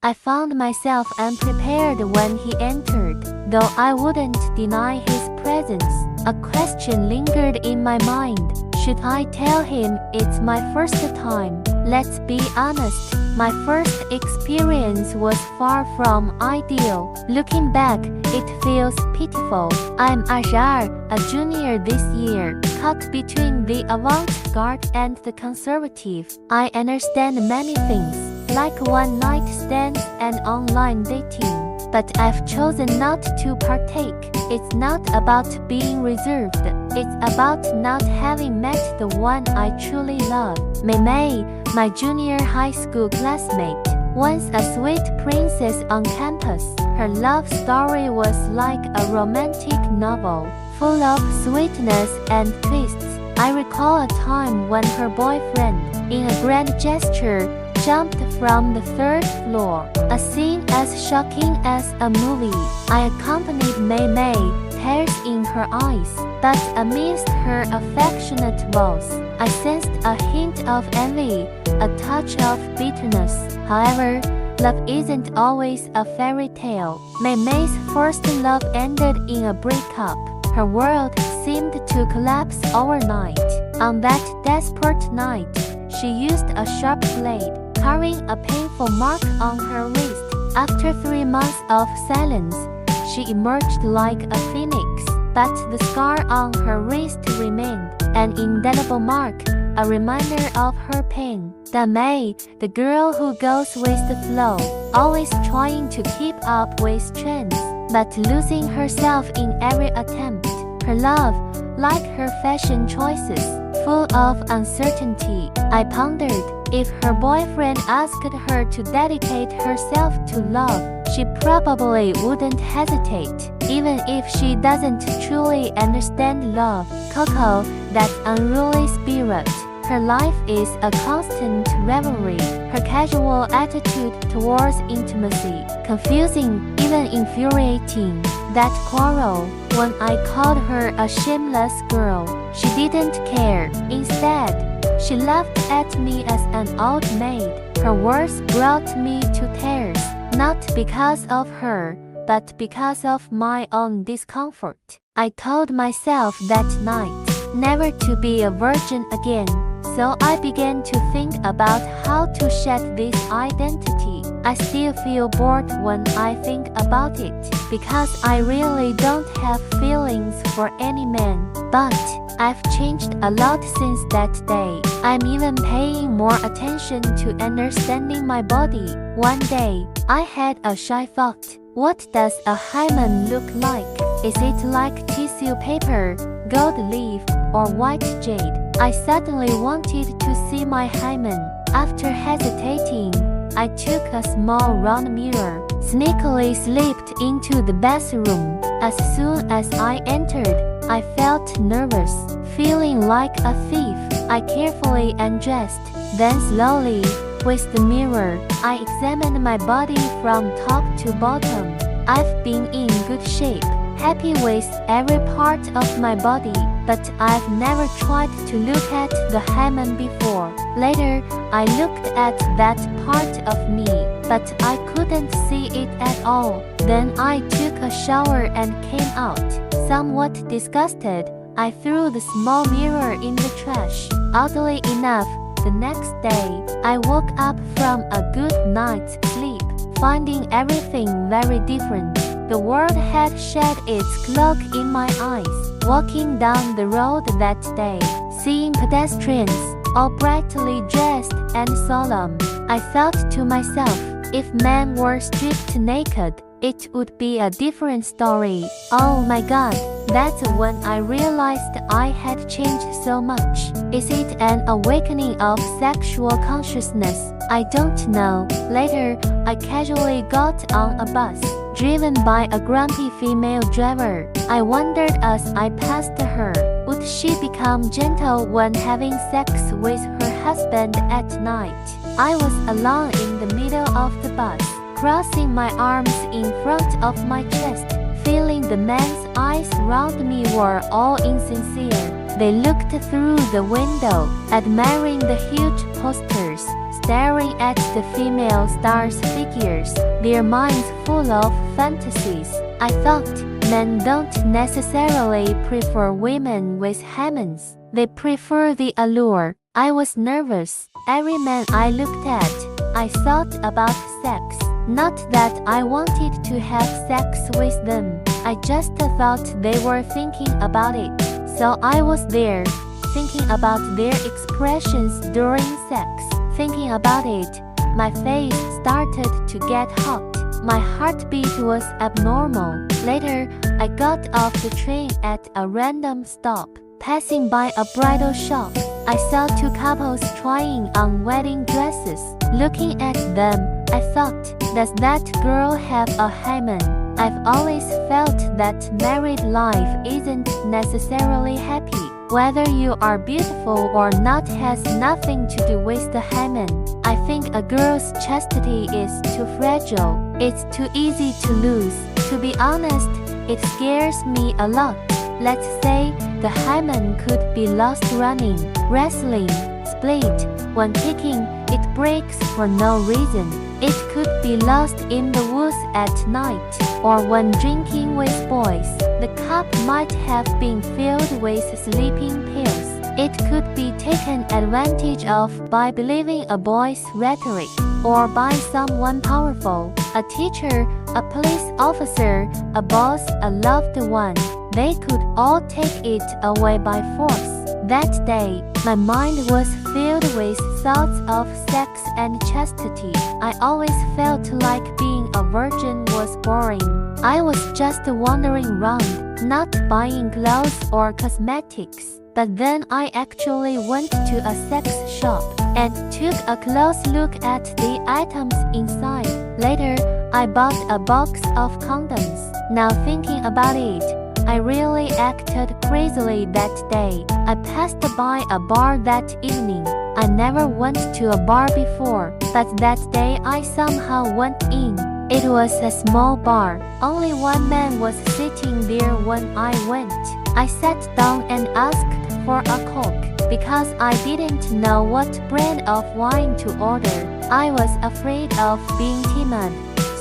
I found myself unprepared when he entered, though I wouldn't deny his presence. A question lingered in my mind. Should I tell him it's my first time? Let's be honest, my first experience was far from ideal. Looking back, it feels pitiful. I'm Azhar, a junior this year, caught between the avant-garde and the conservative. I understand many things, like one-night stands and online dating, but I've chosen not to partake. It's not about being reserved, it's about not having met the one I truly love. Mei Mei, my junior high school classmate, once a sweet princess on campus. Her love story was like a romantic novel, full of sweetness and twists. I recall a time when her boyfriend, in a grand gesture, jumped from the third floor, a scene as shocking as a movie. I accompanied Mei Mei, tears in her eyes, but amidst her affectionate vows, I sensed a hint of envy, a touch of bitterness. However, love isn't always a fairy tale. Mei Mei's first love ended in a breakup. Her world seemed to collapse overnight. On that desperate night, she used a sharp blade, carving a painful mark on her wrist. After 3 months of silence, she emerged like a phoenix, but the scar on her wrist remained, an indelible mark, a reminder of her pain. Da Mei, the girl who goes with the flow, always trying to keep up with trends, but losing herself in every attempt. Her love, like her fashion choices, full of uncertainty. I pondered, if her boyfriend asked her to dedicate herself to love, she probably wouldn't hesitate, even if she doesn't truly understand love. Coco, that unruly spirit. Her life is a constant revelry. Her casual attitude towards intimacy, confusing, even infuriating. That quarrel, when I called her a shameless girl, she didn't care. Instead, she laughed at me as an old maid. Her words brought me to tears, not because of her, but because of my own discomfort. I told myself that night, never to be a virgin again. So I began to think about how to shed this identity. I still feel bored when I think about it, because I really don't have feelings for any man. But I've changed a lot since that day. I'm even paying more attention to understanding my body. One day, I had a shy thought. What does a hymen look like? Is it like tissue paper, gold leaf, or white jade? I suddenly wanted to see my hymen. After hesitating, I took a small round mirror, sneakily slipped into the bathroom. As soon as I entered, I felt nervous, feeling like a thief. I carefully undressed, then slowly, with the mirror, I examined my body from top to bottom. I've been in good shape, happy with every part of my body, but I've never tried to look at the hymen before. Later, I looked at that part of me, but I couldn't see it at all. Then I took a shower and came out. Somewhat disgusted, I threw the small mirror in the trash. Oddly enough, the next day, I woke up from a good night's sleep, finding everything very different. The world had shed its cloak in my eyes. Walking down the road that day, seeing pedestrians, all brightly dressed and solemn, I thought to myself, if men were stripped naked, it would be a different story. Oh my God, that's when I realized I had changed so much. Is it an awakening of sexual consciousness? I don't know. Later, I casually got on a bus, driven by a grumpy female driver. I wondered as I passed her, would she become gentle when having sex with her husband at night? I was alone in the middle of the bus, crossing my arms in front of my chest, feeling the man's eyes round me were all insincere. They looked through the window, admiring the huge posters, staring at the female stars' figures. their minds full of fantasies. I thought men don't necessarily prefer women with hymens. They prefer the allure. I was nervous. Every man I looked at, I thought about sex. Not that I wanted to have sex with them. I just thought they were thinking about it. So I was there, thinking about their expressions during sex. Thinking about it, my face started to get hot. My heartbeat was abnormal. Later, I got off the train at a random stop. Passing by a bridal shop, I saw two couples trying on wedding dresses. Looking at them, I thought, does that girl have a hymen? I've always felt that married life isn't necessarily happy. Whether you are beautiful or not has nothing to do with the hymen. I think a girl's chastity is too fragile. It's too easy to lose. To be honest, it scares me a lot. Let's say the hymen could be lost running, wrestling, split. When kicking, it breaks for no reason. It could be lost in the woods at night, or when drinking with boys. The cup might have been filled with sleeping pills. It could be taken advantage of by believing a boy's rhetoric, or by someone powerful, a teacher, a police officer, a boss, a loved one. They could all take it away by force. That day, my mind was filled with thoughts of sex and chastity. I always felt like being a virgin was boring. I was just wandering around, not buying clothes or cosmetics. But then I actually went to a sex shop and took a close look at the items inside. Later, I bought a box of condoms. Now thinking about it, I really acted crazily that day. I passed by a bar that evening. I never went to a bar before, but that day I somehow went in. It was a small bar. Only one man was sitting there when I went. I sat down and asked for a Coke, because I didn't know what brand of wine to order. I was afraid of being timid,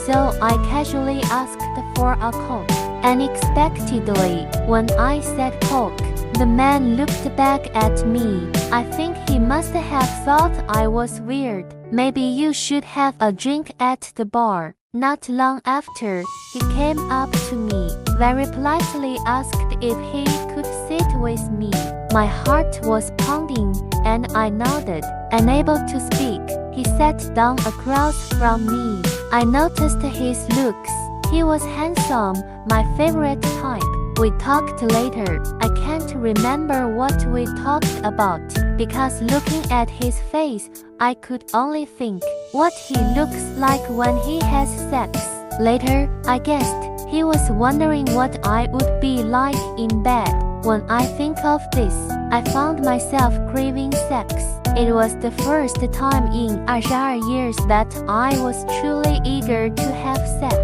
so I casually asked for a Coke. Unexpectedly, when I said Coke, the man looked back at me. I think he must have thought I was weird. Maybe you should have a drink at the bar. Not long after, he came up to me, very politely asked if he could sit with me. My heart was pounding, and I nodded. Unable to speak, he sat down across from me. I noticed his looks. He was handsome, my favorite type. We talked later. I can't remember what we talked about, because looking at his face, I could only think what he looks like when he has sex. Later, I guessed he was wondering what I would be like in bed. When I think of this, I found myself craving sex. It was the first time in 22 years that I was truly eager to have sex.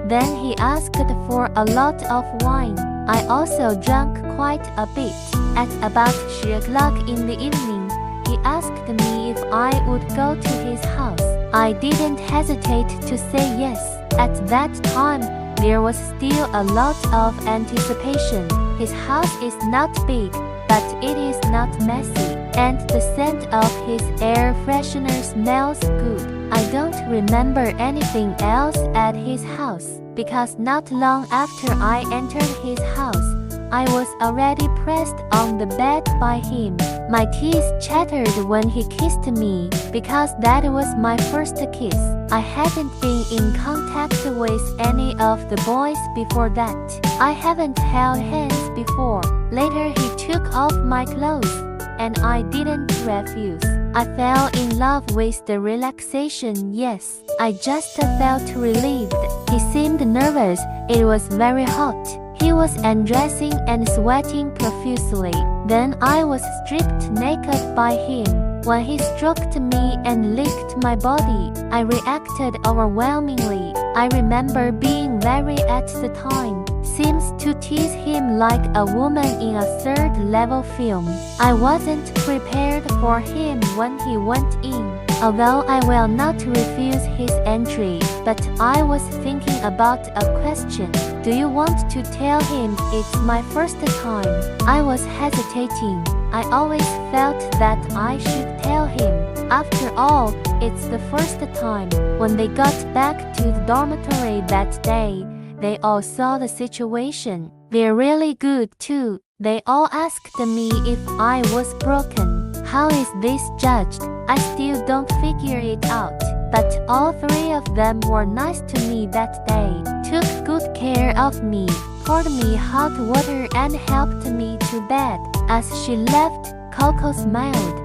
Then he asked for a lot of wine. I also drank quite a bit. At about 3 o'clock in the evening, he asked me if I would go to his house. I didn't hesitate to say yes. At that time, there was still a lot of anticipation. His house is not big, but it is not messy, and the scent of his air freshener smells good. I don't remember anything else at his house, because not long after I entered his house, I was already pressed on the bed by him. My teeth chattered when he kissed me, because that was my first kiss. I hadn't been in contact with any of the boys before that. I haven't held hands before. Later he took off my clothes, and I didn't refuse. I fell in love with the relaxation, yes. I just felt relieved. He seemed nervous. It was very hot. He was undressing and sweating profusely. Then I was stripped naked by him. When he stroked me and licked my body, I reacted overwhelmingly. I remember being very at the time. Seems to tease him like a woman in a third-level film. I wasn't prepared for him when he went in. Although I will not refuse his entry, But I was thinking about a question. Do you want to tell him it's my first time? I was hesitating. I always felt that I should tell him. After all, it's the first time. When they got back to the dormitory that day, they all saw the situation. They're really good too. They all asked me if I was broken. How is this judged? I still don't figure it out. But all three of them were nice to me that day, took good care of me, poured me hot water and helped me to bed. As she left, Coco smiled.